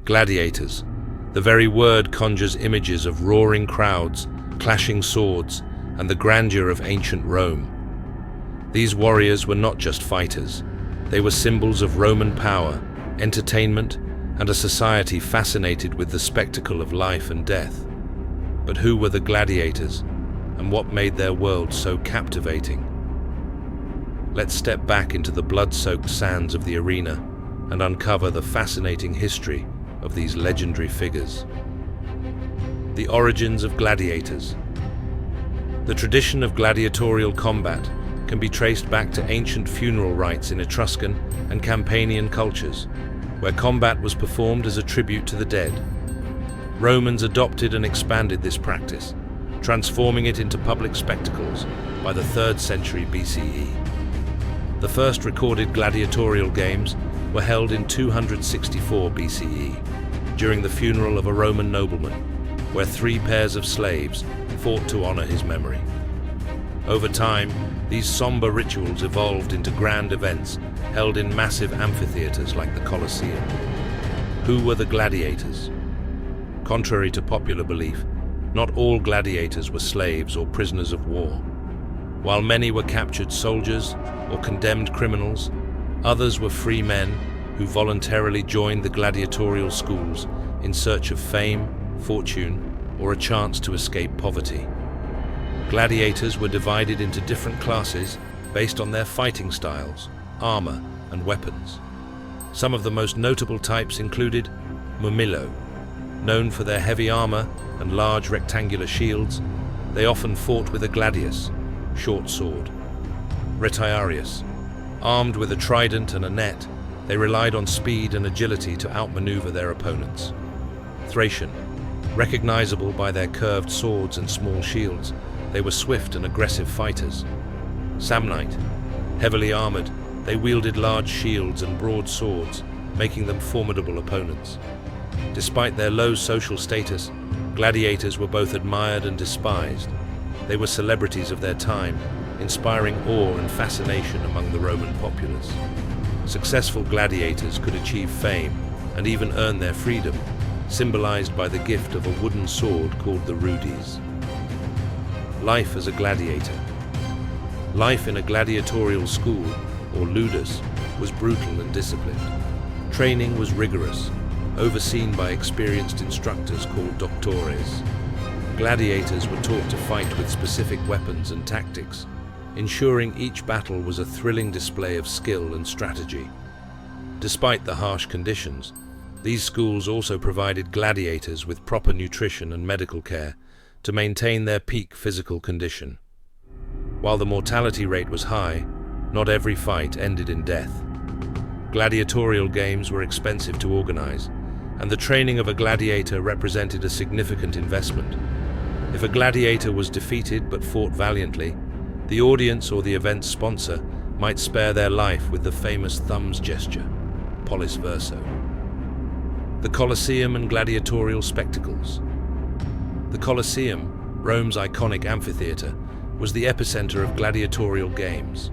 Gladiators. The very word conjures images of roaring crowds, clashing swords, and the grandeur of ancient Rome. These warriors were not just fighters. They were symbols of Roman power, entertainment, and a society fascinated with the spectacle of life and death. But who were the gladiators, and what made their world so captivating? Let's step back into the blood-soaked sands of the arena and uncover the fascinating history of these legendary figures. The origins of gladiators. The tradition of gladiatorial combat can be traced back to ancient funeral rites in Etruscan and Campanian cultures, where combat was performed as a tribute to the dead. Romans adopted and expanded this practice, transforming it into public spectacles by the 3rd century BCE. The first recorded gladiatorial games were held in 264 BCE, during the funeral of a Roman nobleman, where 3 pairs of slaves fought to honor his memory. Over time, these somber rituals evolved into grand events held in massive amphitheaters like the Colosseum. Who were the gladiators? Contrary to popular belief, not all gladiators were slaves or prisoners of war. While many were captured soldiers or condemned criminals, others were free men who voluntarily joined the gladiatorial schools in search of fame, fortune, or a chance to escape poverty. Gladiators were divided into different classes based on their fighting styles, armor, and weapons. Some of the most notable types included Murmillo. Known for their heavy armor and large rectangular shields, they often fought with a gladius, short sword. Retiarius. Armed with a trident and a net, they relied on speed and agility to outmaneuver their opponents. Thracian. Recognizable by their curved swords and small shields, they were swift and aggressive fighters. Samnite. Heavily armored, they wielded large shields and broad swords, making them formidable opponents. Despite their low social status, gladiators were both admired and despised. They were celebrities of their time, inspiring awe and fascination among the Roman populace. Successful gladiators could achieve fame and even earn their freedom, symbolized by the gift of a wooden sword called the rudis. Life as a gladiator. Life in a gladiatorial school, or ludus, was brutal and disciplined. Training was rigorous, overseen by experienced instructors called doctores. Gladiators were taught to fight with specific weapons and tactics, ensuring each battle was a thrilling display of skill and strategy. Despite the harsh conditions, these schools also provided gladiators with proper nutrition and medical care to maintain their peak physical condition. While the mortality rate was high, not every fight ended in death. Gladiatorial games were expensive to organize, and the training of a gladiator represented a significant investment. If a gladiator was defeated but fought valiantly, the audience or the event's sponsor might spare their life with the famous thumbs gesture, pollis verso. The Colosseum and gladiatorial spectacles. The Colosseum, Rome's iconic amphitheater, was the epicenter of gladiatorial games.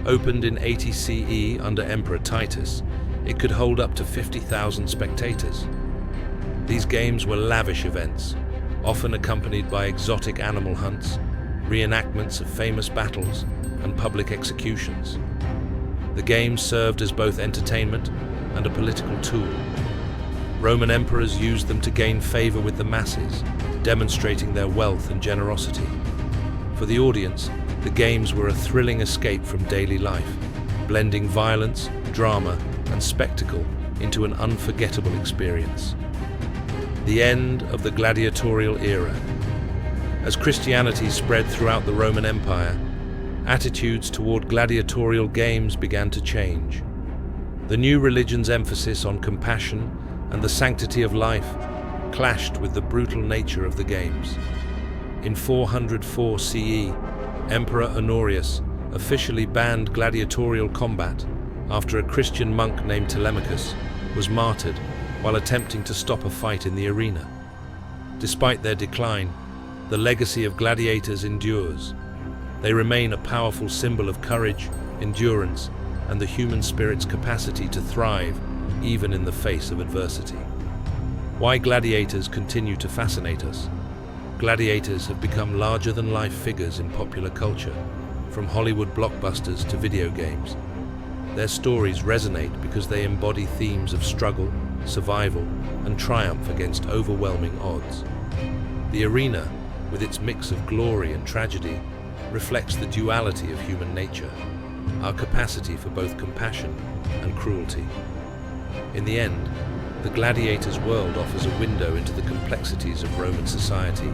Opened in 80 CE under Emperor Titus, it could hold up to 50,000 spectators. These games were lavish events, often accompanied by exotic animal hunts, reenactments of famous battles, and public executions. The games served as both entertainment and a political tool. Roman emperors used them to gain favor with the masses, demonstrating their wealth and generosity. For the audience, the games were a thrilling escape from daily life, blending violence, drama, and spectacle into an unforgettable experience. The end of the gladiatorial era. As Christianity spread throughout the Roman Empire, attitudes toward gladiatorial games began to change. The new religion's emphasis on compassion and the sanctity of life clashed with the brutal nature of the games. In 404 CE, Emperor Honorius officially banned gladiatorial combat after a Christian monk named Telemachus was martyred while attempting to stop a fight in the arena. Despite their decline, the legacy of gladiators endures. They remain a powerful symbol of courage, endurance, and the human spirit's capacity to thrive even in the face of adversity. Why gladiators continue to fascinate us? Gladiators have become larger-than-life figures in popular culture, from Hollywood blockbusters to video games. Their stories resonate because they embody themes of struggle, survival, and triumph against overwhelming odds. The arena, with its mix of glory and tragedy, reflects the duality of human nature, our capacity for both compassion and cruelty. In the end, the gladiators' world offers a window into the complexities of Roman society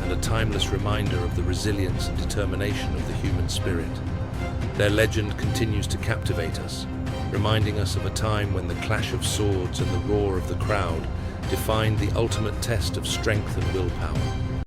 and a timeless reminder of the resilience and determination of the human spirit. Their legend continues to captivate us, reminding us of a time when the clash of swords and the roar of the crowd defined the ultimate test of strength and willpower.